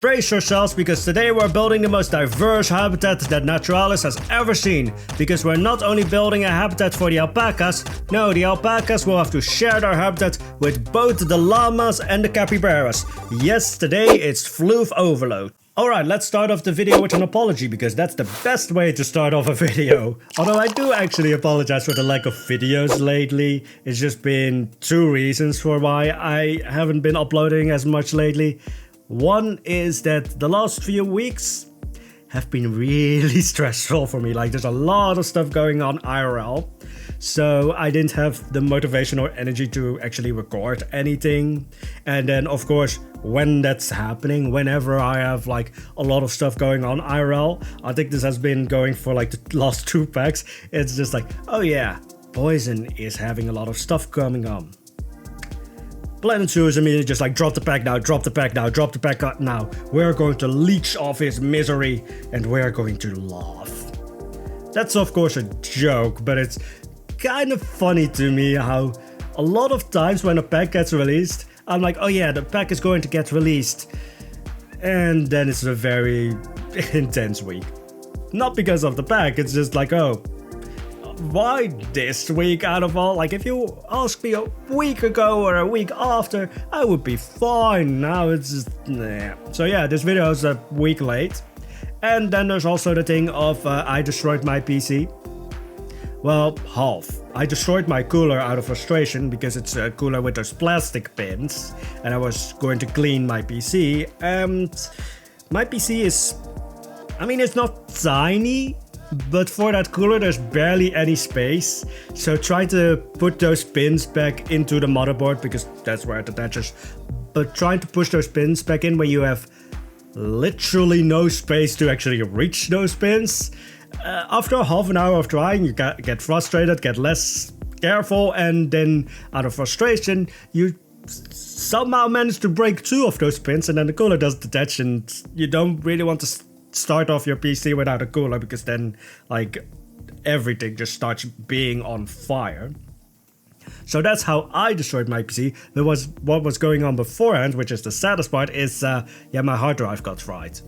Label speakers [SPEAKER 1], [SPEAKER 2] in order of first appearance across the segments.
[SPEAKER 1] Brace yourselves because today we're building the most diverse habitat that Naturalis has ever seen. Because we're not only building a habitat for the alpacas, no, the alpacas will have to share their habitat with both the llamas and the capybaras. Yes, today it's floof overload. Alright, let's start off the video with an apology because that's the best way to start off a video. Although I do actually apologize for the lack of videos lately. It's just been two reasons for why I haven't been uploading as much lately. One is that the last few weeks have been really stressful for me. Like, there's a lot of stuff going on IRL. So I didn't have the motivation or energy to actually record anything. And then, of course, when that's happening, whenever I have like a lot of stuff going on IRL, I think this has been going for like the last two packs. It's just like, oh yeah, Poison is having a lot of stuff coming on. Planet Zoo is immediately just like, drop the pack now, drop the pack now, drop the pack now. We're going to leech off his misery and we're going to laugh. That's of course a joke, but it's kind of funny to me how a lot of times when a pack gets released, I'm like, oh yeah, the pack is going to get released. And then it's a very intense week. Not because of the pack, it's just like, oh, why this week out of all? Like, if you asked me a week ago or a week after, I would be fine. Now it's just, nah. So yeah, this video is a week late. And then there's also the thing of I destroyed my PC. Well, half. I destroyed my cooler out of frustration because it's a cooler with those plastic pins. And I was going to clean my PC. And my PC is, I mean, it's not tiny. But for that cooler, there's barely any space. So try to put those pins back into the motherboard because that's where it attaches. But trying to push those pins back in when you have literally no space to actually reach those pins. After half an hour of trying, you get frustrated, get less careful, and then out of frustration, you somehow manage to break two of those pins, and then the cooler doesn't detach, and you don't really want to start off your PC without a cooler because then like everything just starts being on fire. So that's how I destroyed my PC. What was going on beforehand, which is the saddest part, is yeah, my hard drive got fried.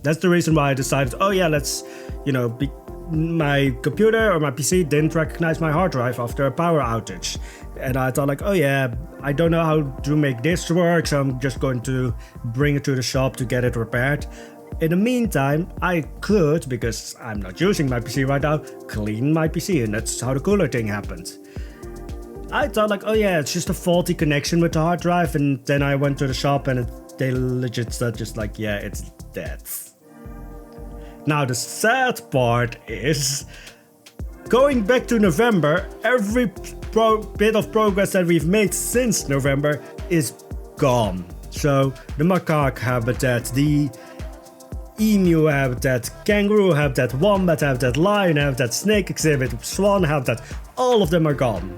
[SPEAKER 1] That's the reason why I decided, oh yeah, let's, you know, my computer or my PC didn't recognize my hard drive after a power outage. And I thought like, oh yeah, I don't know how to make this work, so I'm just going to bring it to the shop to get it repaired. In the meantime, I could, because I'm not using my PC right now, clean my PC, and that's how the cooler thing happened. I thought like, oh yeah, it's just a faulty connection with the hard drive, and then I went to the shop and they legit said just like, yeah, it's dead. Now the sad part is, going back to November, every bit of progress that we've made since November is gone. So the macaque habitat, the emu habitat, kangaroo habitat, wombat habitat, lion habitat, snake exhibit, swan habitat, all of them are gone.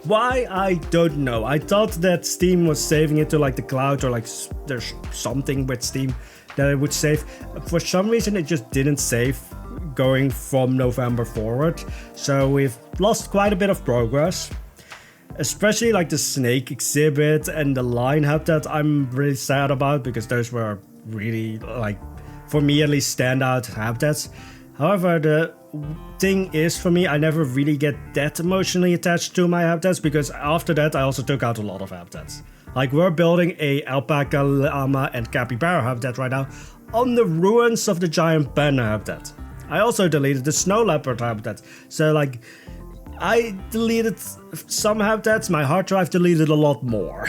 [SPEAKER 1] Why? I don't know. I thought that Steam was saving it to like the cloud, or like there's something with Steam that it would save. For some reason it just didn't save going from November forward. So we've lost quite a bit of progress. Especially like the snake exhibit and the lion habitat I'm really sad about because those were really, like, for me at least, standout habitats. However, the thing is, for me, I never really get that emotionally attached to my habitats because after that I also took out a lot of habitats. Like, we're building a alpaca, llama and capybara habitat right now on the ruins of the giant panda habitat. I also deleted the snow leopard habitat. So like, I deleted some habitats, my hard drive deleted a lot more.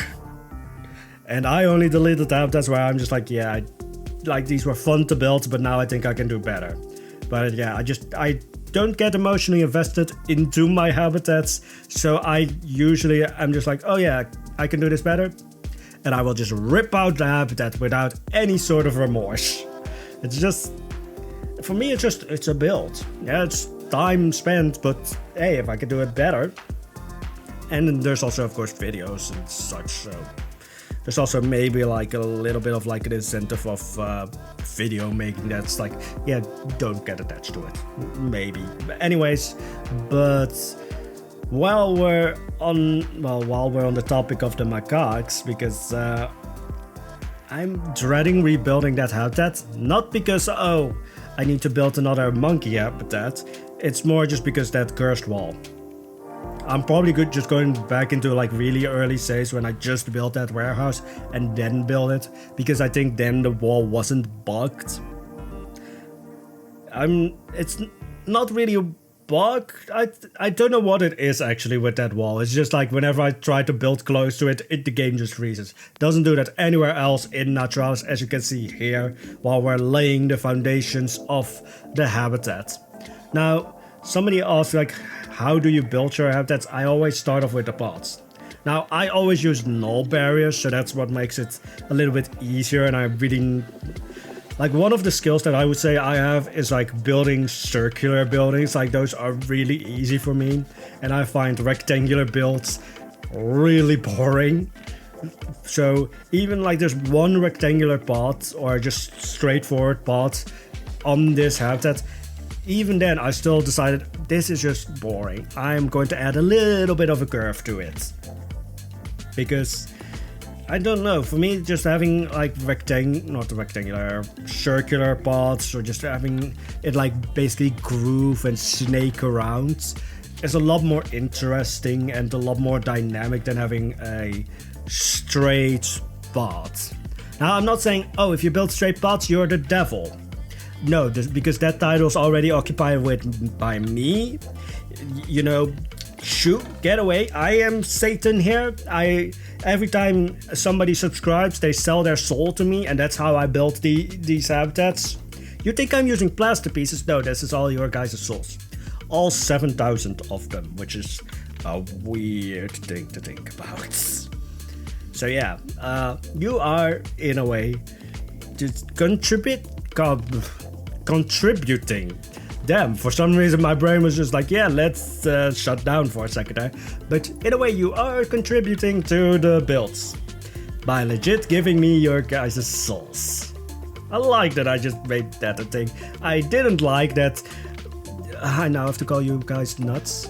[SPEAKER 1] And I only deleted the habitats where I'm just like, yeah, like these were fun to build, but now I think I can do better. But yeah, I don't get emotionally invested into my habitats, so I'm just like, oh yeah, I can do this better. And I will just rip out the habitat without any sort of remorse. It's just, for me, it's a build. Yeah, it's time spent, but hey, if I can do it better. And then there's also, of course, videos and such, so there's also maybe like a little bit of like an incentive of video making that's like, yeah, don't get attached to it. Maybe. But anyways, but while we're on the topic of the macaques, because I'm dreading rebuilding that habitat, not because, oh, I need to build another monkey habitat, it's more just because that cursed wall. I'm probably good just going back into like really early stage when I just built that warehouse and then build it, because I think then the wall wasn't bugged. It's not really a bug. I don't know what it is actually with that wall. It's just like whenever I try to build close to it, the game just freezes. Doesn't do that anywhere else in Naturalis, as you can see here, while we're laying the foundations of the habitat. Now, somebody asked like, how do you build your habitats? I always start off with the pots. Now, I always use null barriers, so that's what makes it a little bit easier, and I really... Like, one of the skills that I would say I have is like building circular buildings. Like, those are really easy for me, and I find rectangular builds really boring. So even like there's one rectangular pot or just straightforward pot on this habitat, even then I still decided this is just boring. I'm going to add a little bit of a curve to it, because I don't know, for me just having like circular pots, or just having it like basically groove and snake around is a lot more interesting and a lot more dynamic than having a straight pot. Now, I'm not saying, oh, if you build straight pots, you're the devil. No, because that title is already occupied by me. You know, shoot, get away. I am Satan here. Every time somebody subscribes, they sell their soul to me, and that's how I built these habitats. You think I'm using plaster pieces? No, this is all your guys' souls. All 7,000 of them, which is a weird thing to think about. So yeah, you are, in a way, just contributing. Damn, for some reason my brain was just like, yeah, let's shut down for a second there. But in a way, you are contributing to the builds by legit giving me your guys' souls. I like that I just made that a thing. I didn't like that. I now have to call you guys nuts.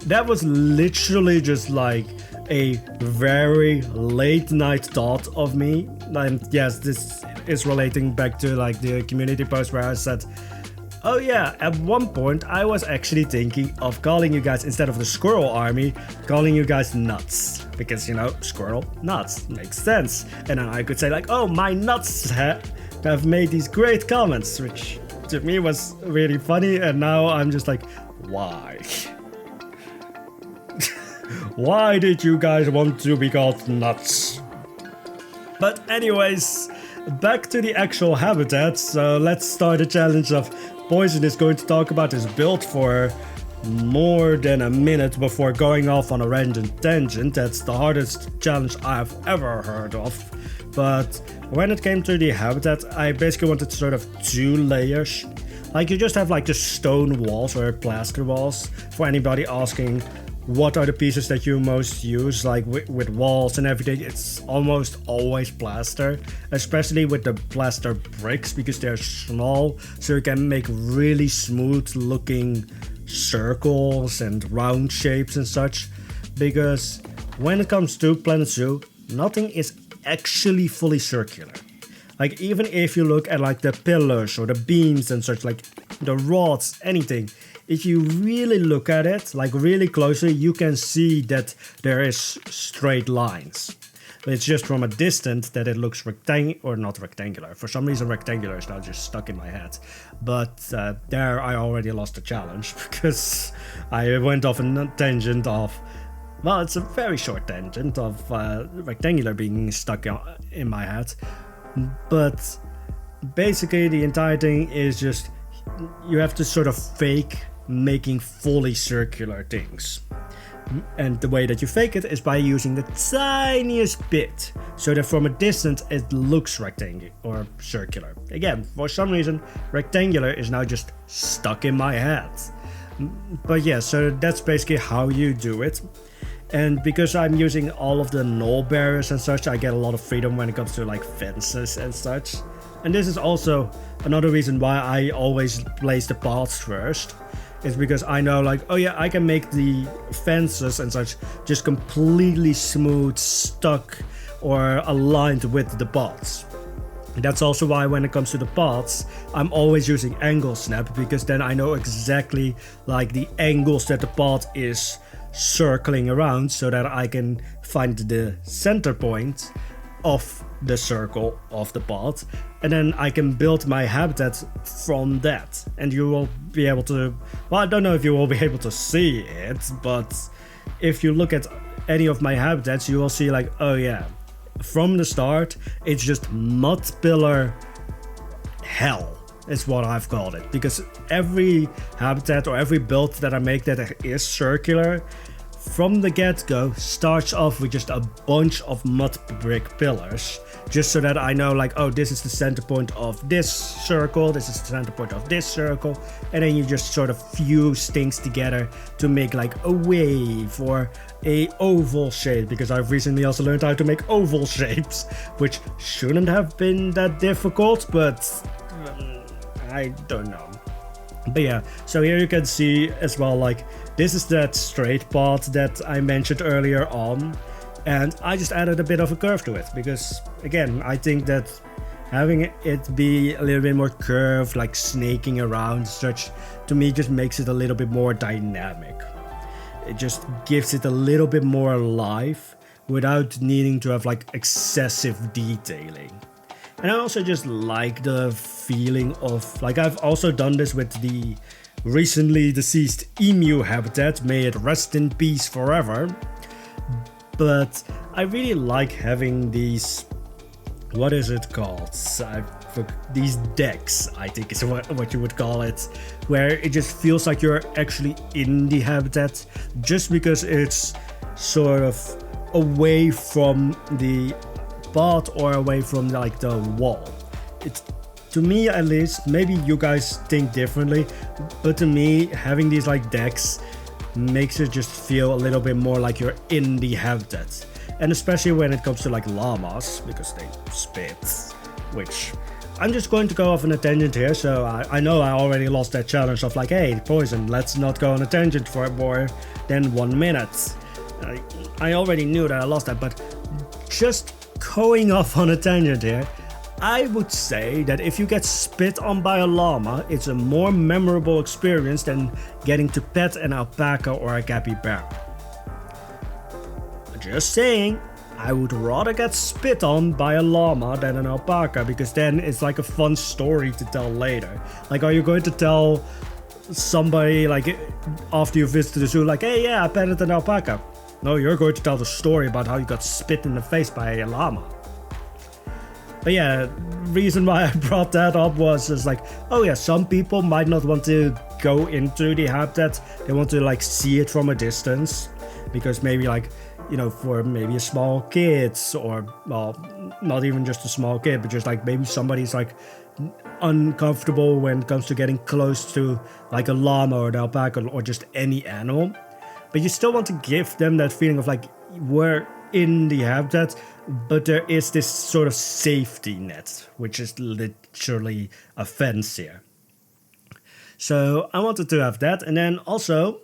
[SPEAKER 1] That was literally just like a very late night thought of me. And yes, this is relating back to like the community post where I said, oh yeah, at one point I was actually thinking of calling you guys, instead of the Squirrel army, calling you guys nuts. Because, you know, Squirrel, nuts, makes sense. And then I could say like, oh, my nuts have made these great comments, which to me was really funny, and now I'm just like, why? Why did you guys want to be called nuts? But anyways, back to the actual habitat, so let's start the challenge of Poison is going to talk about his build for more than a minute before going off on a random tangent. That's the hardest challenge I've ever heard of. But when it came to the habitat, I basically wanted sort of 2 layers. Like, you just have like the stone walls or plaster walls. For anybody asking what are the pieces that you most use, like with walls and everything, it's almost always plaster, especially with the plaster bricks, because they're small, so you can make really smooth looking circles and round shapes and such. Because when it comes to Planet Zoo, nothing is actually fully circular. Like, even if you look at like the pillars or the beams and such, like the rods, anything, if you really look at it, like really closely, you can see that there is straight lines. It's just from a distance that it looks not rectangular. For some reason, rectangular is now just stuck in my head. But there I already lost the challenge, because I went off a tangent of, well, it's a very short tangent of rectangular being stuck in my head. But basically the entire thing is just, you have to sort of fake making fully circular things. And the way that you fake it is by using the tiniest bit, so that from a distance it looks rectangular or circular. Again, for some reason, rectangular is now just stuck in my head. But yeah, so that's basically how you do it. And because I'm using all of the null barriers and such, I get a lot of freedom when it comes to like fences and such. And this is also another reason why I always place the paths first. Is because I know, like, oh yeah, I can make the fences and such just completely smooth, stuck or aligned with the pods. That's also why when it comes to the pods, I'm always using angle snap, because then I know exactly like the angles that the pod is circling around, so that I can find the center point of the circle of the pod, and then I can build my habitat from that. And you will be able to, well, I don't know if you will be able to see it, but if you look at any of my habitats, you will see like, oh yeah, from the start it's just mud pillar hell is what I've called it, because every habitat or every build that I make that is circular from the get-go starts off with just a bunch of mud brick pillars, just so that I know like, oh, this is the center point of this circle, this is the center point of this circle, and then you just sort of fuse things together to make like a wave or a oval shape, because I've recently also learned how to make oval shapes, which shouldn't have been that difficult, but I don't know. But yeah, so here you can see as well, like, this is that straight path that I mentioned earlier on, and I just added a bit of a curve to it, because again, I think that having it be a little bit more curved, like snaking around such, to me just makes it a little bit more dynamic. It just gives it a little bit more life without needing to have like excessive detailing. And I also just like the feeling of, like, I've also done this with the recently deceased emu habitat, may it rest in peace forever. But I really like having these, what is it called? These decks, I think is what you would call it, where it just feels like you're actually in the habitat, just because it's sort of away from the path or away from like the wall. It's, to me at least, maybe you guys think differently, but to me having these like decks makes it just feel a little bit more like you're in the habitat. And especially when it comes to like llamas, because they spit, which I'm just going to go off on a tangent here, so I know I already lost that challenge of like, hey Poison, let's not go on a tangent for more than 1 minute. I already knew that I lost that, but just going off on a tangent here, I would say that if you get spit on by a llama, it's a more memorable experience than getting to pet an alpaca or a capybara. Just saying, I would rather get spit on by a llama than an alpaca, because then it's like a fun story to tell later. Like, are you going to tell somebody like after you visit the zoo like, hey yeah, I petted an alpaca? No, you're going to tell the story about how you got spit in the face by a llama. But yeah, reason why I brought that up was just like, oh yeah, some people might not want to go into the habitat. They want to like see it from a distance, because maybe like, you know, for maybe a small kid, or well, not even just a small kid, but just like maybe somebody's like uncomfortable when it comes to getting close to like a llama or an alpaca or just any animal. But you still want to give them that feeling of like, we're in the habitat, but there is this sort of safety net, which is literally a fence here. So I wanted to have that, and then also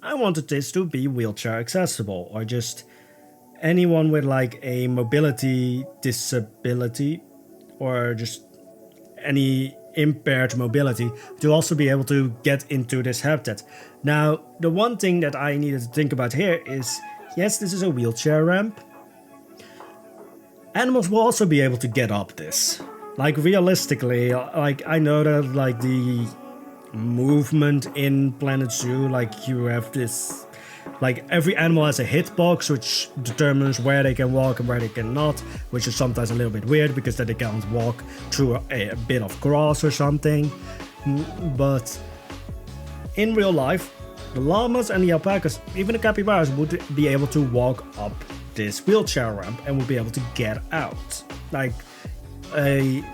[SPEAKER 1] I wanted this to be wheelchair accessible, or just anyone with like a mobility disability, or just any impaired mobility, to also be able to get into this habitat. Now, the one thing that I needed to think about here is, yes, this is a wheelchair ramp. Animals will also be able to get up this. Like, realistically, like, I know that like the movement in Planet Zoo, like, you have this, like, every animal has a hitbox which determines where they can walk and where they cannot, which is sometimes a little bit weird because then they can't walk through a bit of grass or something. But in real life, the llamas and the alpacas, even the capybaras, would be able to walk up this wheelchair ramp and would be able to get out. Like, a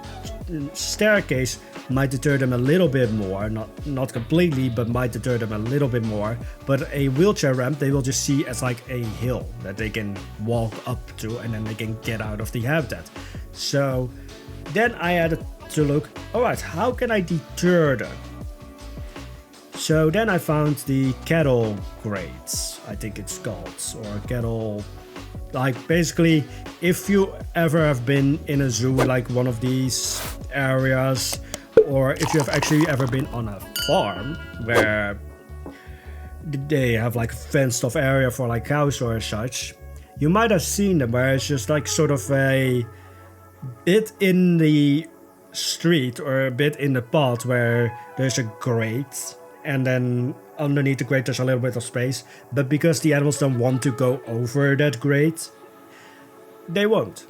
[SPEAKER 1] staircase might deter them a little bit more, not completely, but might deter them a little bit more. But a wheelchair ramp they will just see as like a hill that they can walk up to, and then they can get out of the habitat. So then I had to look, alright, how can I deter them? So then I found the cattle grates, I think it's called, or cattle Like basically, if you ever have been in a zoo, like one of these areas, or if you have actually ever been on a farm where they have like fenced off area for like cows or such, you might have seen them where it's just like sort of a bit in the street or a bit in the path where there's a grate, and then underneath the grate there's a little bit of space, but because the animals don't want to go over that grate, they won't.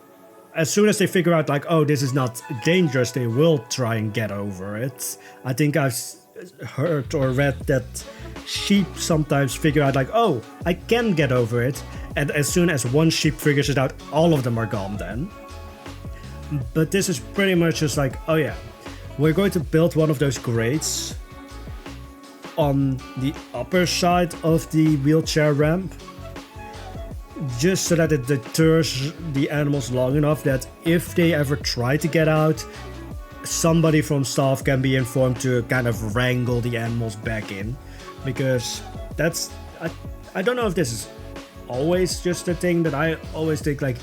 [SPEAKER 1] As soon as they figure out like, oh, this is not dangerous, they will try and get over it. I think I've heard or read that sheep sometimes figure out like, oh, I can get over it, and as soon as one sheep figures it out, all of them are gone then. But this is pretty much just like, oh yeah, we're going to build one of those grates on the upper side of the wheelchair ramp, just so that it deters the animals long enough that if they ever try to get out, somebody from staff can be informed to kind of wrangle the animals back in. Because that's, I don't know if this is always just a thing, but I always think like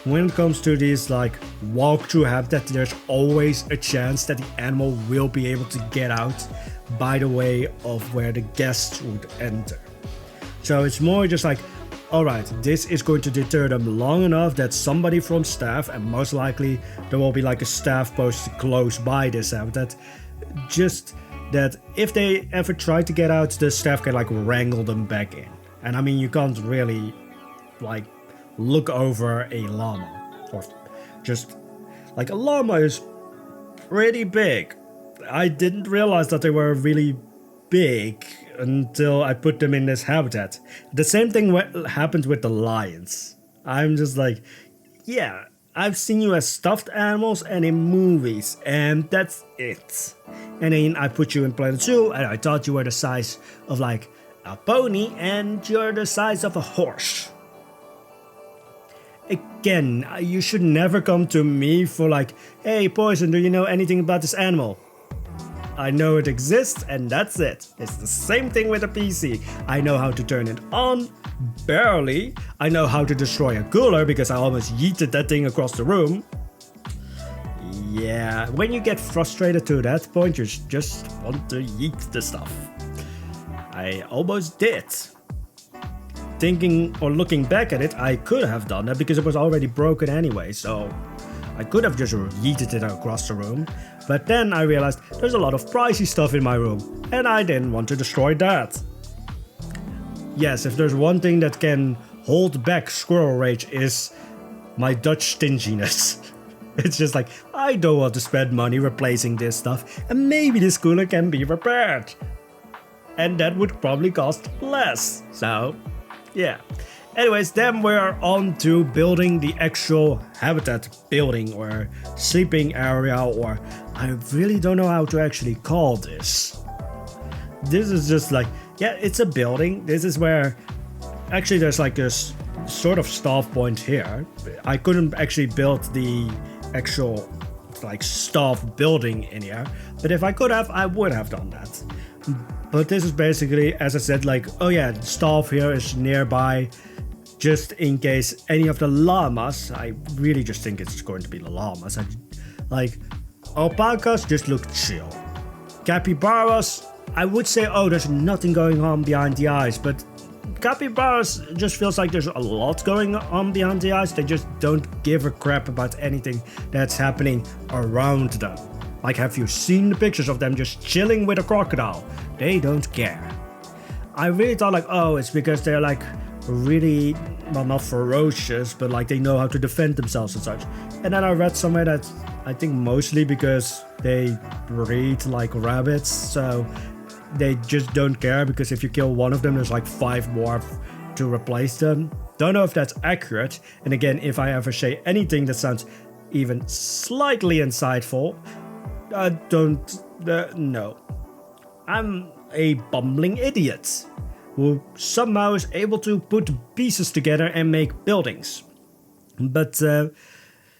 [SPEAKER 1] when it comes to these like walkthrough habitat, there's always a chance that the animal will be able to get out by the way of where the guests would enter. So it's more just like, alright, this is going to deter them long enough that somebody from staff, and most likely there will be like a staff post close by this habitat, just that if they ever try to get out, the staff can like wrangle them back in. And I mean, you can't really like look over a llama, or just like a llama is pretty big. I didn't realize that they were really big until I put them in this habitat. The same thing happened with the lions. I'm just like, yeah, I've seen you as stuffed animals and in movies, and that's it. And then I put you in Planet Zoo, and I thought you were the size of like a pony, and you're the size of a horse. Again, you should never come to me for like, hey Poison, do you know anything about this animal? I know it exists and that's it. It's the same thing with a PC. I know how to turn it on, barely. I know how to destroy a cooler because I almost yeeted that thing across the room. Yeah, when you get frustrated to that point, you just want to yeet the stuff. I almost did. Thinking or looking back at it, I could have done that because it was already broken anyway, so I could have just yeeted it across the room. But then I realized there's a lot of pricey stuff in my room, and I didn't want to destroy that. Yes, if there's one thing that can hold back squirrel rage is my Dutch stinginess. It's just like, I don't want to spend money replacing this stuff, and maybe this cooler can be repaired. And that would probably cost less, so yeah. Anyways, then we're on to building the actual habitat building or sleeping area, or I really don't know how to actually call this. This is just like, yeah, it's a building. This is where actually there's like a sort of staff point here. I couldn't actually build the actual like staff building in here, but if I could have, I would have done that. But this is basically, as I said, like, oh yeah, the staff here is nearby. Just in case any of the llamas, I really just think it's going to be the llamas. Like, alpacas just look chill. Capybaras, I would say, oh, there's nothing going on behind the eyes, but capybaras just feels like there's a lot going on behind the eyes. They just don't give a crap about anything that's happening around them. Like, have you seen the pictures of them just chilling with a crocodile? They don't care. I really thought like, oh, it's because they're like really, well, not ferocious, but like they know how to defend themselves and such. And then I read somewhere that I think mostly because they breed like rabbits, so they just don't care, because if you kill one of them, there's like 5 more to replace them. Don't know if that's accurate. And again, if I ever say anything that sounds even slightly insightful, no. I'm a bumbling idiot who somehow is able to put pieces together and make buildings. But,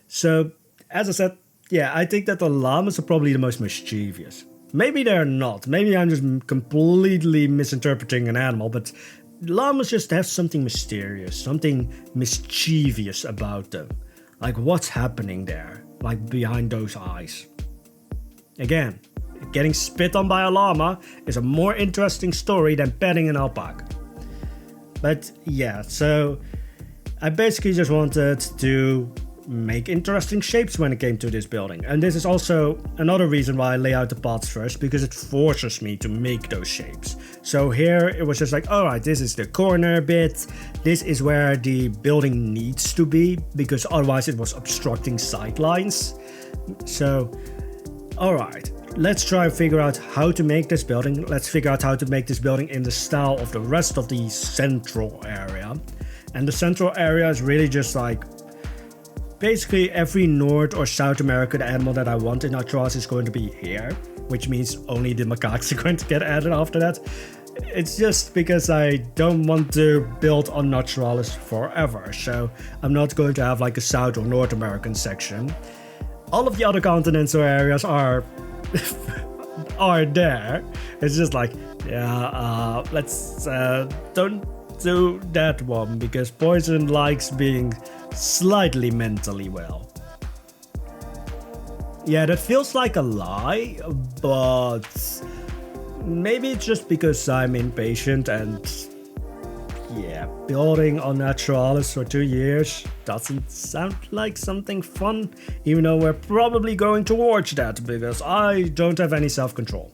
[SPEAKER 1] so, as I said, yeah, I think that the llamas are probably the most mischievous. Maybe they're not. Maybe I'm just completely misinterpreting an animal, but llamas just have something mysterious, something mischievous about them. Like what's happening there, like behind those eyes. Again, getting spit on by a llama is a more interesting story than petting an alpaca. But yeah, so I basically just wanted to make interesting shapes when it came to this building. And this is also another reason why I lay out the paths first, because it forces me to make those shapes. So here it was just like, alright, this is the corner bit, this is where the building needs to be, because otherwise it was obstructing sightlines. So, alright, let's try and figure out how to make this building. Let's figure out how to make this building in the style of the rest of the central area. And the central area is really just like basically every North or South American animal that I want in Naturalis is going to be here, which means only the macaques are going to get added after that. It's just because I don't want to build on Naturalis forever, so I'm not going to have like a South or North American section. All of the other continents or areas are there. It's just like, yeah, let's don't do that one, because Poison likes being slightly mentally well. Yeah, that feels like a lie, but maybe it's just because I'm impatient and yeah, building on Naturalis for 2 years doesn't sound like something fun, even though we're probably going towards that because I don't have any self-control.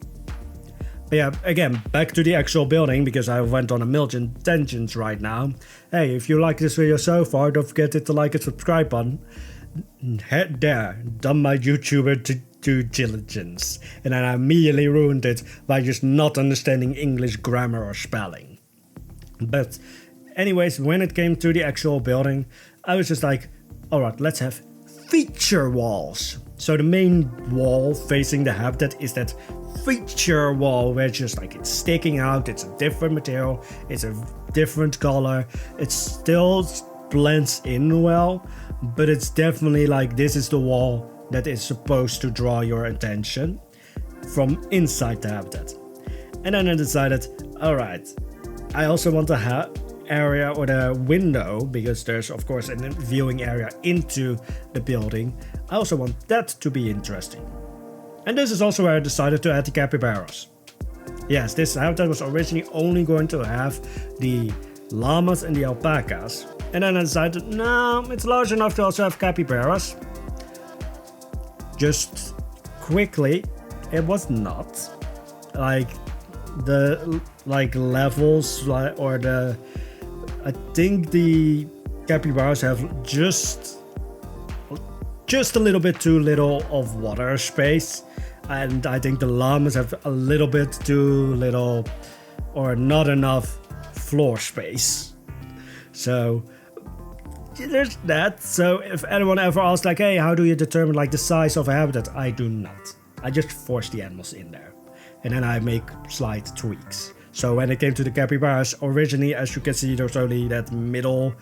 [SPEAKER 1] But yeah, again, back to the actual building, because I went on a million tangents right now. Hey, if you like this video so far, don't forget to hit the like and subscribe button. Head there, done my YouTuber due diligence, and then I immediately ruined it by just not understanding English grammar or spelling. But anyways, when it came to the actual building, I was just like, alright, let's have feature walls. So the main wall facing the habitat is that feature wall where it's just like it's sticking out, it's a different material, it's a different color, it still blends in well, but it's definitely like this is the wall that is supposed to draw your attention from inside the habitat. And then I decided, alright, I also want to have area or the window, because there's of course a viewing area into the building. I also want that to be interesting. And this is also where I decided to add the capybaras. Yes, this habitat was originally only going to have the llamas and the alpacas. And then I decided, no, it's large enough to also have capybaras. Just quickly, it was not. Like the levels or the, I think the capybaras have just a little bit too little of water space, and I think the llamas have a little bit too little or not enough floor space. So there's that. So if anyone ever asks like, hey, how do you determine like the size of a habitat? I do not. I just force the animals in there, and then I make slight tweaks. So when it came to the capybaras, originally, as you can see, there's only that middle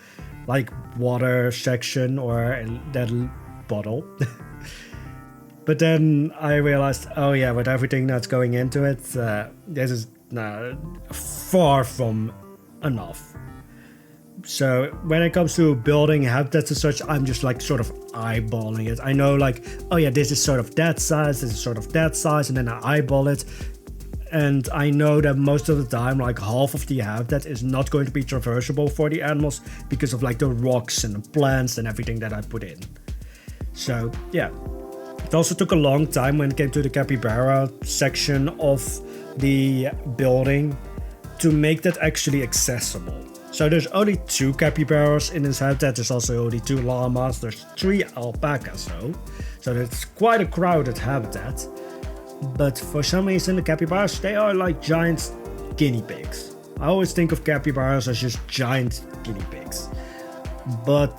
[SPEAKER 1] like water section or that bottle. But then I realized, oh yeah, with everything that's going into it, this is far from enough. So when it comes to building habitats and such, I'm just like sort of eyeballing it. I know like, oh yeah, this is sort of that size, this is sort of that size, and then I eyeball it. And I know that most of the time, like half of the habitat is not going to be traversable for the animals because of like the rocks and the plants and everything that I put in. So yeah, it also took a long time when it came to the capybara section of the building to make that actually accessible. So there's only 2 capybaras in this habitat, there's also only 2 llamas, there's 3 alpacas though. So it's quite a crowded habitat. But for some reason the capybaras, they are like giant guinea pigs. I always think of capybaras as just giant guinea pigs. But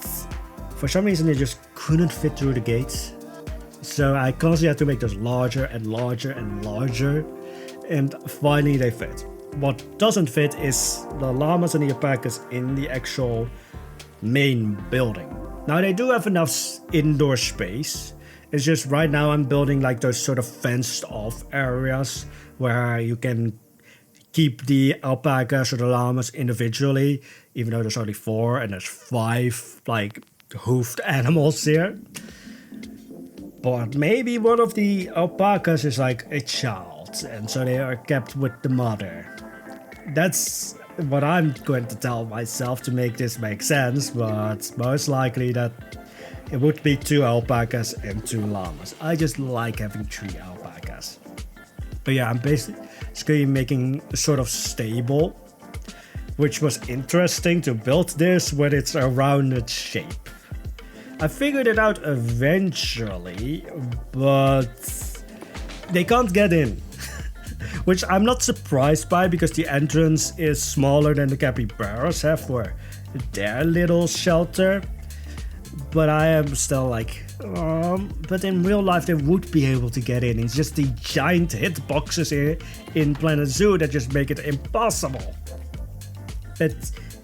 [SPEAKER 1] for some reason they just couldn't fit through the gates. So I constantly had to make those larger and larger and larger. And finally they fit. What doesn't fit is the llamas and the alpacas in the actual main building. Now they do have enough indoor space. It's just right now I'm building like those sort of fenced off areas where you can keep the alpacas or the llamas individually, even though there's only 4 and there's 5 like hoofed animals here. But maybe one of the alpacas is like a child, and so they are kept with the mother. That's what I'm going to tell myself to make this make sense, but most likely that it would be 2 alpacas and 2 llamas. I just like having 3 alpacas. But yeah, I'm basically making a sort of stable, which was interesting to build this when it's a rounded shape. I figured it out eventually, but they can't get in. Which I'm not surprised by, because the entrance is smaller than the capybaras have for their little shelter. But I am still like, but in real life they would be able to get in. It's just the giant hitboxes here in Planet Zoo that just make it impossible. But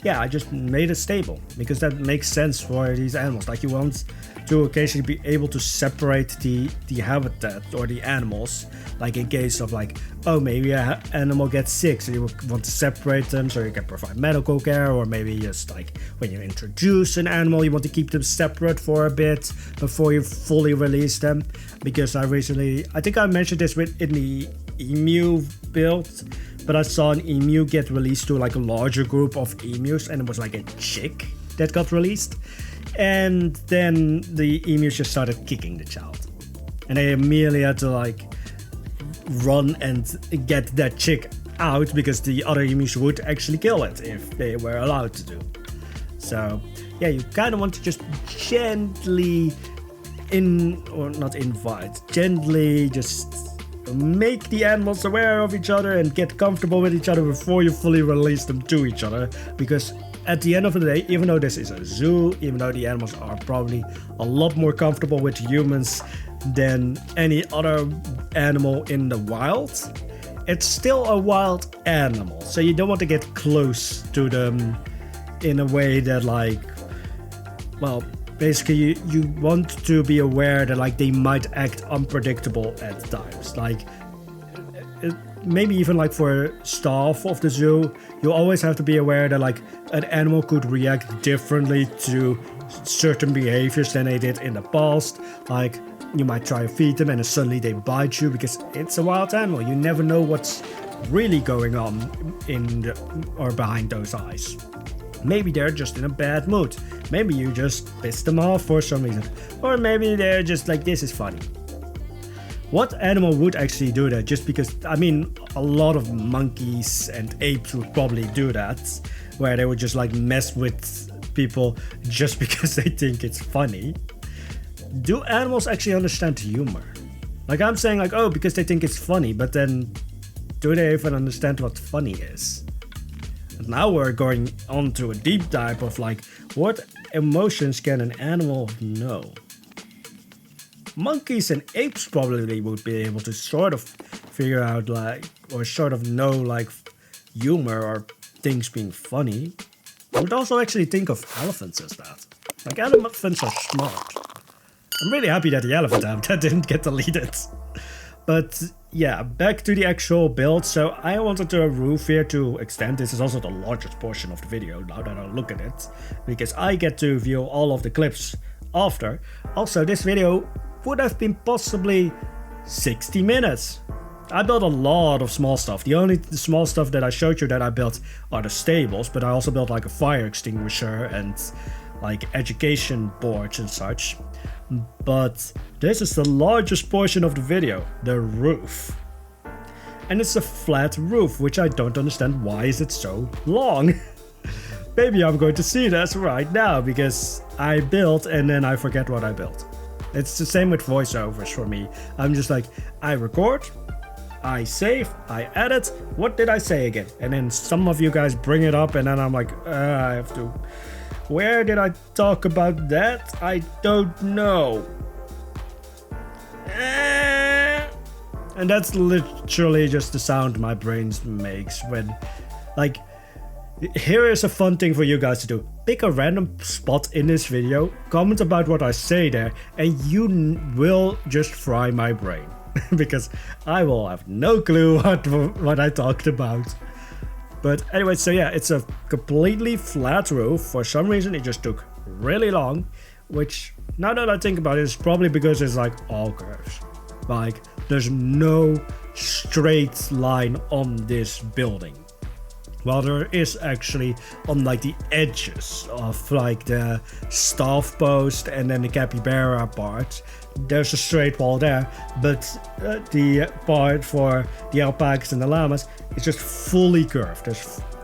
[SPEAKER 1] yeah, I just made it stable because that makes sense for these animals. Like, you want to occasionally be able to separate the habitat or the animals, like in case of like, oh, maybe an animal gets sick, so you want to separate them so you can provide medical care, or maybe just like when you introduce an animal you want to keep them separate for a bit before you fully release them. Because I think I mentioned this in the emu build, but I saw an emu get released to like a larger group of emus, and it was like a chick that got released. And then the emus just started kicking the child, and they immediately had to like run and get that chick out, because the other emus would actually kill it if they were allowed to do. So yeah, you kind of want to just gently gently just make the animals aware of each other and get comfortable with each other before you fully release them to each other. Because at the end of the day, even though this is a zoo, even though the animals are probably a lot more comfortable with humans than any other animal in the wild, it's still a wild animal. So you don't want to get close to them in a way that like, well, basically you want to be aware that like they might act unpredictable at times. Like maybe even like for staff of the zoo, you always have to be aware that like an animal could react differently to certain behaviors than they did in the past. Like, you might try to feed them and then suddenly they bite you because it's a wild animal. You never know what's really going on or behind those eyes. Maybe they're just in a bad mood. Maybe you just pissed them off for some reason. Or maybe they're just like, this is funny. What animal would actually do that? Just because, I mean, a lot of monkeys and apes would probably do that, where they would just like mess with people just because they think it's funny. Do animals actually understand humor? Like, I'm saying like, oh, because they think it's funny, but then do they even understand what funny is? And now we're going on to a deep dive of like, what emotions can an animal know? Monkeys and apes probably would be able to sort of figure out like, or sort of know like humor or things being funny. I would also actually think of elephants as that. Like, elephants are smart. I'm really happy that the elephant habitat didn't get deleted. But yeah, back to the actual build. So I wanted the roof here to extend. This is also the largest portion of the video now that I look at it, because I get to view all of the clips after. Also, this video would have been possibly 60 minutes. I built a lot of small stuff. The small stuff that I showed you that I built are the stables, but I also built like a fire extinguisher and like education boards and such. But this is the largest portion of the video, the roof. And it's a flat roof, which I don't understand why is it so long. Maybe I'm going to see this right now, because I built and then I forget what I built. It's the same with voiceovers for me. I'm just like, I record, I save, I edit, what did I say again? And then some of you guys bring it up and then I'm like, I have to... Where did I talk about that? I don't know. And that's literally just the sound my brain makes when, like, here is a fun thing for you guys to do. Pick a random spot in this video, comment about what I say there, and you will just fry my brain. Because I will have no clue what I talked about. But anyway, so yeah, it's a completely flat roof. For some reason, it just took really long, which now that I think about it, is probably because it's like all curves. Like, there's no straight line on this building. Well, there is actually on like the edges of like the staff post and then the capybara part. There's a straight wall there, but the part for the alpacas and the llamas is just fully curved.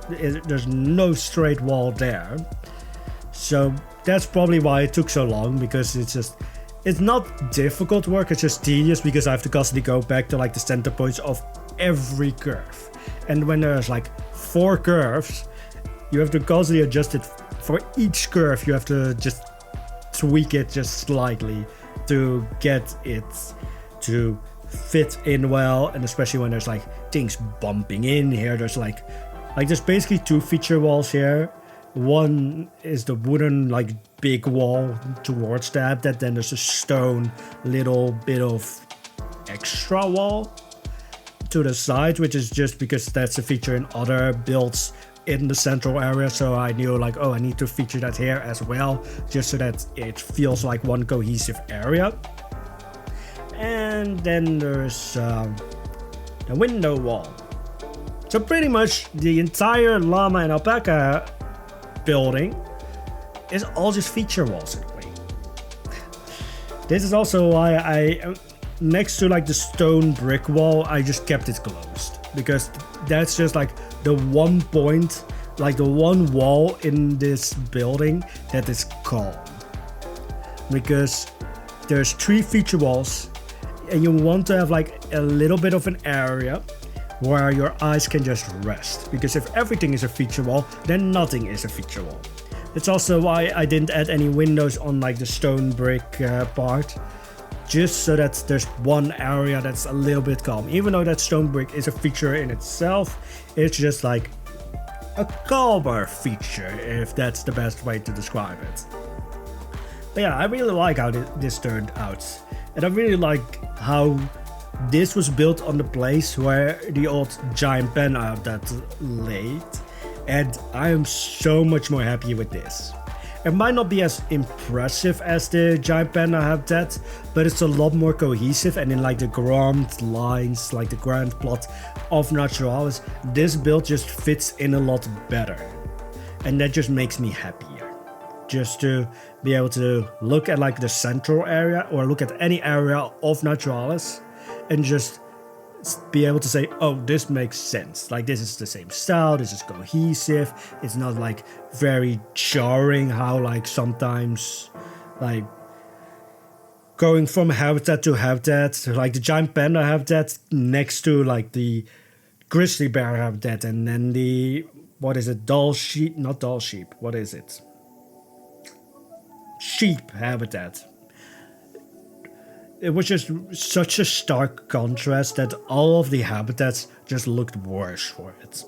[SPEAKER 1] There's no straight wall there. So that's probably why it took so long, because it's not difficult work, it's just tedious because I have to constantly go back to like the center points of every curve. And when there's like 4 curves, you have to constantly adjust it. For each curve, you have to just tweak it just slightly to get it to fit in well. And especially when there's like things bumping in here, there's like there's basically 2 feature walls here. One is the wooden like big wall towards the habitat, then there's a stone little bit of extra wall to the side, which is just because that's a feature in other builds in the central area. So I knew like, oh, I need to feature that here as well, just so that it feels like one cohesive area. And then there's the window wall. So pretty much the entire llama and alpaca building is all just feature walls in a way. This is also why I, next to like the stone brick wall, I just kept it closed, because that's just like the one point, like the one wall in this building that is calm. Because there's 3 feature walls and you want to have like a little bit of an area where your eyes can just rest, because if everything is a feature wall, then nothing is a feature wall. That's also why I didn't add any windows on like the stone brick part, just so that there's one area that's a little bit calm. Even though that stone brick is a feature in itself, it's just like a calmer feature, if that's the best way to describe it. But yeah, I really like how this turned out, and I really like how this was built on the place where the old giant panda habitat laid, and I am so much more happy with this. It might not be as impressive as the giant panda habitat, but it's a lot more cohesive, and in like the grand lines, like the grand plot of Naturalis, this build just fits in a lot better. And that just makes me happier. Just to be able to look at like the central area, or look at any area of Naturalis, and just be able to say, oh, this makes sense. Like, this is the same style, this is cohesive, it's not like very jarring how like sometimes like going from habitat to habitat, like the giant panda habitat next to like the grizzly bear habitat, and then the, what is it, sheep habitat. It was just such a stark contrast that all of the habitats just looked worse for it.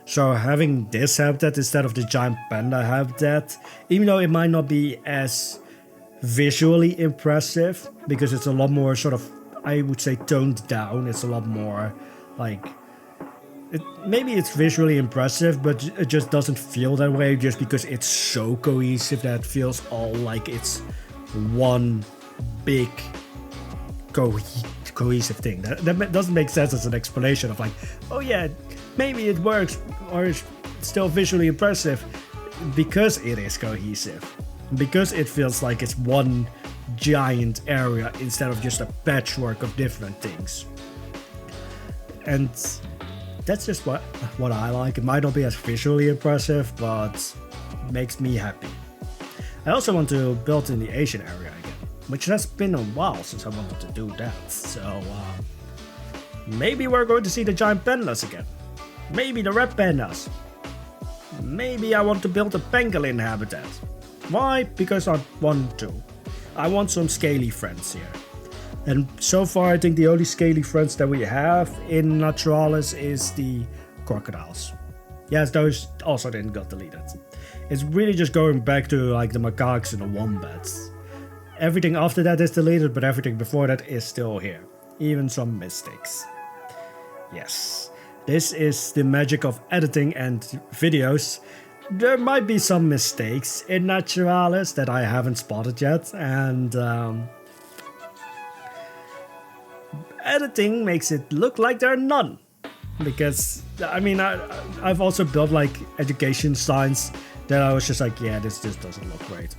[SPEAKER 1] So having this habitat instead of the giant panda habitat, even though it might not be as visually impressive, because it's a lot more sort of, I would say, toned down, it's a lot more like, maybe it's visually impressive, but it just doesn't feel that way, just because it's so cohesive that it feels all like it's one big cohesive thing. That doesn't make sense as an explanation of like, oh yeah, maybe it works or it's still visually impressive, because it is cohesive, because it feels like it's one giant area instead of just a patchwork of different things. And that's just what I like. It might not be as visually impressive, but makes me happy. I also want to build in the Asian area again, which has been a while since I wanted to do that. So maybe we're going to see the giant pandas again. Maybe the red pandas. Maybe I want to build a pangolin habitat. Why? Because I want to. I want some scaly friends here. And so far I think the only scaly friends that we have in Naturalis is the crocodiles. Yes, those also didn't get deleted. It's really just going back to like the macaques and the wombats. Everything after that is deleted, but everything before that is still here. Even some mystics. Yes. this is the magic of editing and videos. There might be some mistakes in Naturalis that I haven't spotted yet, and editing makes it look like there are none. Because, I mean, I've also built like education signs that I was just like, yeah, this just doesn't look great.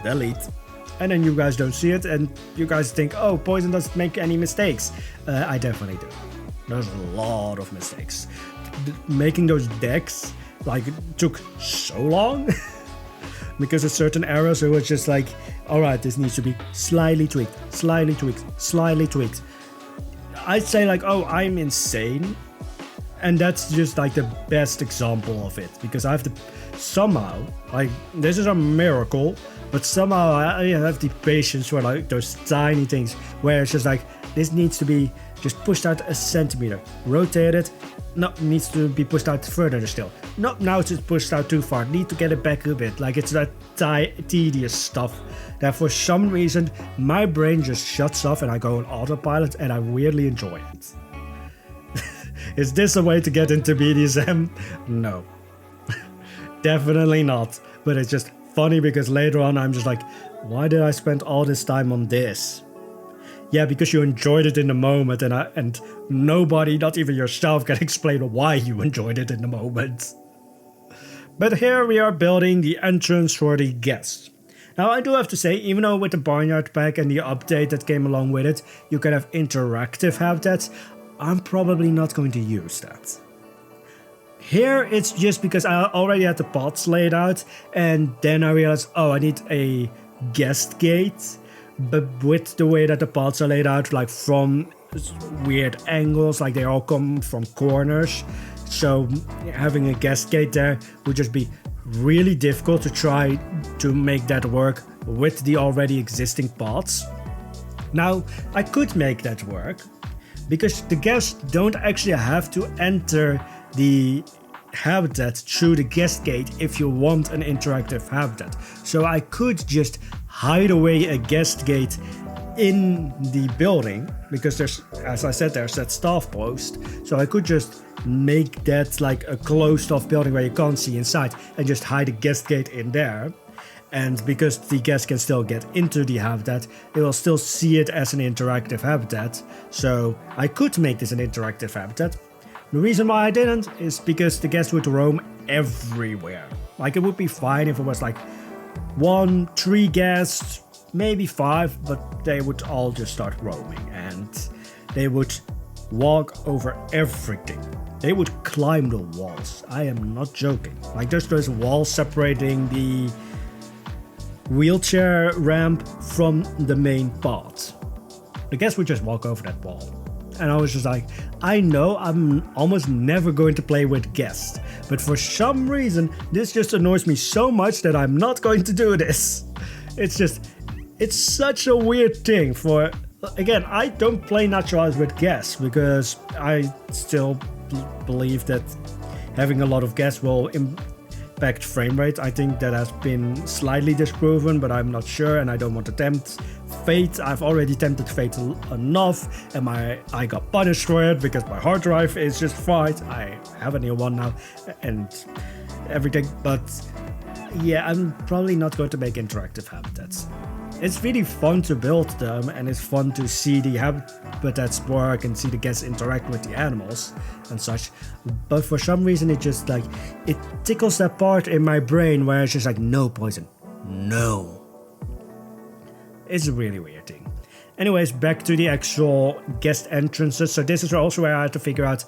[SPEAKER 1] Delete. And then you guys don't see it, and you guys think, oh, Poison doesn't make any mistakes. I definitely do. There's a lot of mistakes. Making those decks like took so long because of certain errors. It was just like, all right, this needs to be slightly tweaked, slightly tweaked, slightly tweaked. I'd say like, oh, I'm insane, and that's just like the best example of it, because I have to somehow, like, this is a miracle, but somehow I have the patience for like those tiny things where it's just like, this needs to be just pushed out a centimeter, rotate it. No, it needs to be pushed out further still. No, now it's just pushed out too far. Need to get it back a bit. Like, it's that tedious stuff that for some reason my brain just shuts off and I go on autopilot, and I weirdly enjoy it. Is this a way to get into BDSM? No. Definitely not. But it's just funny because later on I'm just like, why did I spend all this time on this? Yeah, because you enjoyed it in the moment, and nobody, not even yourself, can explain why you enjoyed it in the moment. But here we are building the entrance for the guests. Now, I do have to say, even though with the Barnyard pack and the update that came along with it, you can have interactive habitats, I'm probably not going to use that. Here, it's just because I already had the pots laid out, and then I realized, oh, I need a guest gate. But with the way that the pots are laid out, like from weird angles, like they all come from corners, so having a guest gate there would just be really difficult to try to make that work with the already existing pots. Now, I could make that work, because the guests don't actually have to enter the habitat through the guest gate if you want an interactive habitat. So I could just hide away a guest gate in the building, because there's, as I said, there's that staff post. So I could just make that like a closed off building where you can't see inside, and just hide a guest gate in there. And because the guest can still get into the habitat, it will still see it as an interactive habitat. So I could make this an interactive habitat. The reason why I didn't is because the guests would roam everywhere. Like, it would be fine if it was like 1, 3 guests, maybe 5, but they would all just start roaming, and they would walk over everything. They would climb the walls. I am not joking. Like, there's those walls separating the wheelchair ramp from the main path. The guests would just walk over that wall. And I was just like, I know I'm almost never going to play with guests, but for some reason, this just annoys me so much that I'm not going to do this. It's such a weird thing for, again, I don't play Naturalis with guests, because I still believe that having a lot of guests will impact frame rate. I think that has been slightly disproven, but I'm not sure, and I don't want to tempt fate. I've already tempted fate enough, and I got punished for it because my hard drive is just fried. I have a new one now and everything, but yeah, I'm probably not going to make interactive habitats. It's really fun to build them, and it's fun to see the habitats work and see the guests interact with the animals and such, but for some reason it just like, it tickles that part in my brain where it's just like, no, Poison, no. It's a really weird thing. Anyways, back to the actual guest entrances. So this is also where I had to figure out,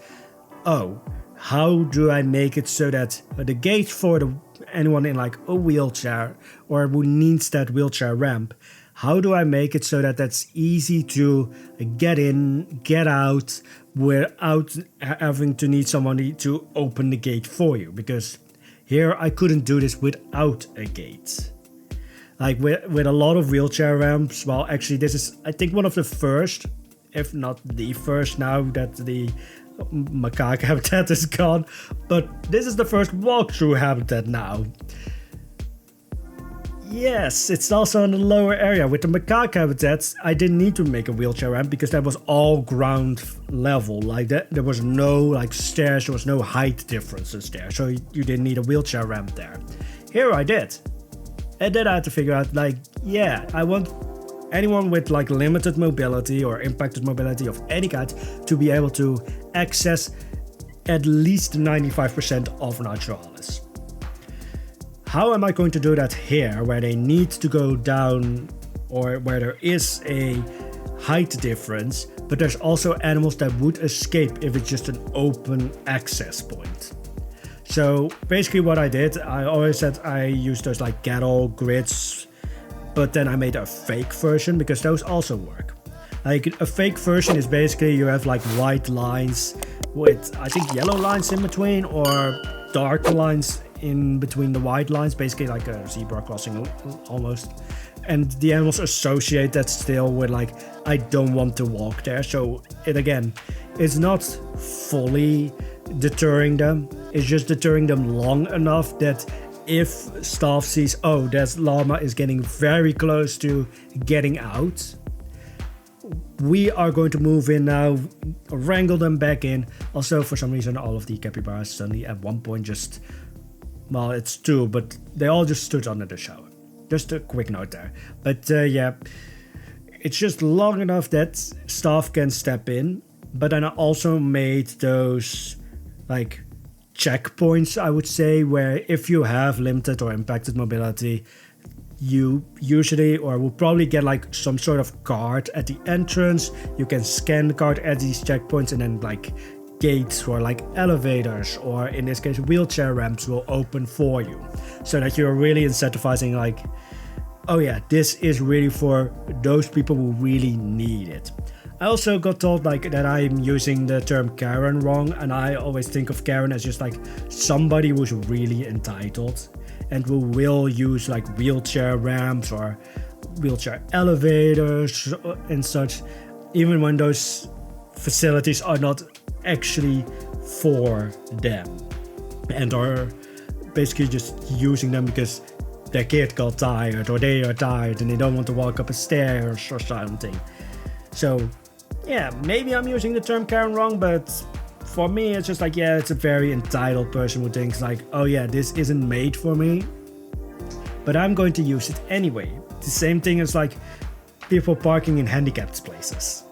[SPEAKER 1] oh, how do I make it so that the gate for anyone in like a wheelchair or who needs that wheelchair ramp, how do I make it so that that's easy to get in, get out, without having to need somebody to open the gate for you? Because here I couldn't do this without a gate. Like with a lot of wheelchair ramps, well, actually this is, I think, one of the first, if not the first now that the macaque habitat is gone, but this is the first walkthrough habitat now. Yes, it's also in the lower area. With the macaque habitats, I didn't need to make a wheelchair ramp because that was all ground level. Like that, there was no like stairs, there was no height differences there, so you didn't need a wheelchair ramp there. Here I did. And then I had to figure out like, yeah, I want anyone with like limited mobility or impacted mobility of any kind to be able to access at least 95% of Naturalis. How am I going to do that here, where they need to go down or where there is a height difference, but there's also animals that would escape if it's just an open access point? So basically what I did, I always said I used those like cattle grids, but then I made a fake version because those also work. Like a fake version is basically you have like white lines with I think yellow lines in between or dark lines in between the white lines, basically like a zebra crossing almost. And the animals associate that still with like, I don't want to walk there. So it again, it's not fully deterring them. It's just deterring them long enough that if staff sees, oh, that llama is getting very close to getting out, we are going to move in now, wrangle them back in. Also, for some reason, all of the capybaras suddenly at one point just, well, it's two, but they all just stood under the shower. Just a quick note there. But yeah, it's just long enough that staff can step in. But then I also made those like checkpoints, I would say, where if you have limited or impacted mobility, you usually or will probably get like some sort of card at the entrance. You can scan the card at these checkpoints, and then like gates or like elevators, or in this case wheelchair ramps, will open for you, so that you're really incentivizing like, oh yeah, this is really for those people who really need it. I also got told like that I'm using the term Karen wrong, and I always think of Karen as just like somebody who's really entitled and who will use like wheelchair ramps or wheelchair elevators and such, even when those facilities are not actually for them and are basically just using them because their kid got tired or they are tired and they don't want to walk up a stairs or something. So yeah, maybe I'm using the term Karen wrong, but for me it's just like, yeah, it's a very entitled person who thinks like, oh yeah, this isn't made for me, but I'm going to use it anyway. The same thing as like people parking in handicapped places.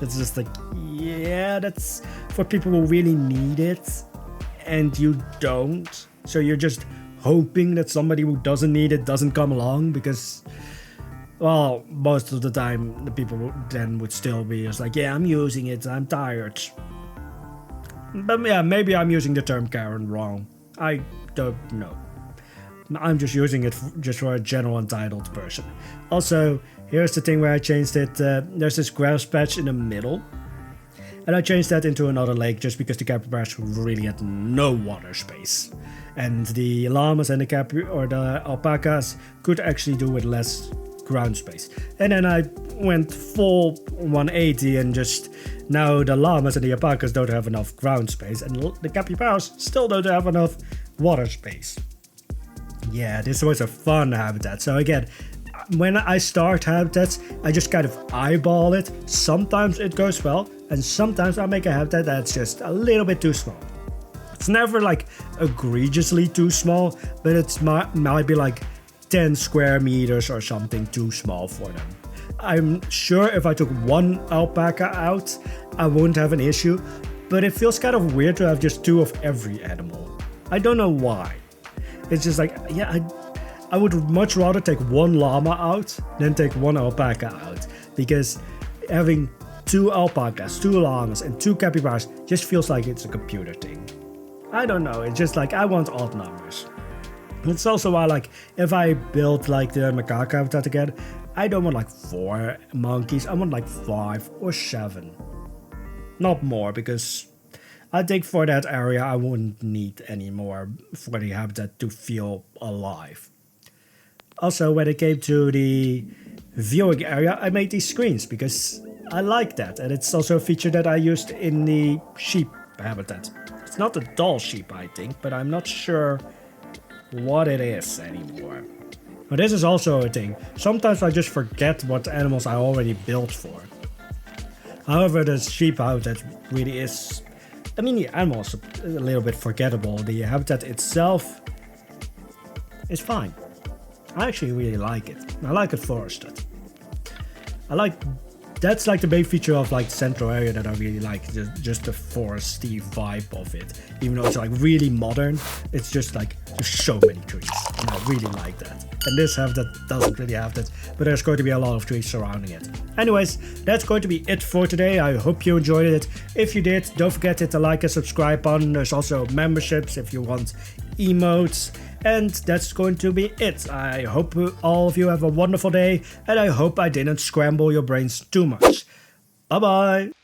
[SPEAKER 1] It's just like, yeah, that's for people who really need it and you don't. So you're just hoping that somebody who doesn't need it doesn't come along because, well, most of the time the people then would still be just like, yeah, I'm using it, I'm tired. But yeah, maybe I'm using the term Karen wrong. I don't know. I'm just using it just for a general entitled person. Also, here's the thing where I changed it. There's this grass patch in the middle. And I changed that into another lake just because the capybaras really had no water space. And the llamas and the alpacas could actually do with less ground space. And then I went full 180 and just now the llamas and the alpacas don't have enough ground space and the capybaras still don't have enough water space. Yeah, this was a fun habitat. So again, when I start habitats, I just kind of eyeball it. Sometimes it goes well, and sometimes I make a habitat that's just a little bit too small. It's never like egregiously too small, but it might be like 10 square meters or something too small for them. I'm sure if I took one alpaca out, I wouldn't have an issue, but it feels kind of weird to have just two of every animal. I don't know why. It's just like, yeah, I would much rather take one llama out than take one alpaca out, because having two alpacas, two llamas, and two capybaras just feels like it's a computer thing. I don't know, it's just like I want odd numbers. It's also why, like, if I build like the macaque habitat again, I don't want like 4 monkeys, I want like 5 or 7. Not more, because I think for that area I wouldn't need any more for the habitat to feel alive. Also, when it came to the viewing area, I made these screens because I like that, and it's also a feature that I used in the sheep habitat. It's not a doll sheep, I think, but I'm not sure what it is anymore. But this is also a thing. Sometimes I just forget what animals I already built for. However, the sheep habitat really is... I mean, the animal is a little bit forgettable. The habitat itself is fine. I actually really like it. I like it forested. That's like the main feature of like the central area that I really like, just the foresty vibe of it. Even though it's like really modern, it's just like there's so many trees, and I really like that. And this habitat doesn't really have that, but there's going to be a lot of trees surrounding it. Anyways, that's going to be it for today. I hope you enjoyed it. If you did, don't forget to hit the like and subscribe button. There's also memberships if you want emotes. And that's going to be it. I hope all of you have a wonderful day, and I hope I didn't scramble your brains too much. Bye bye!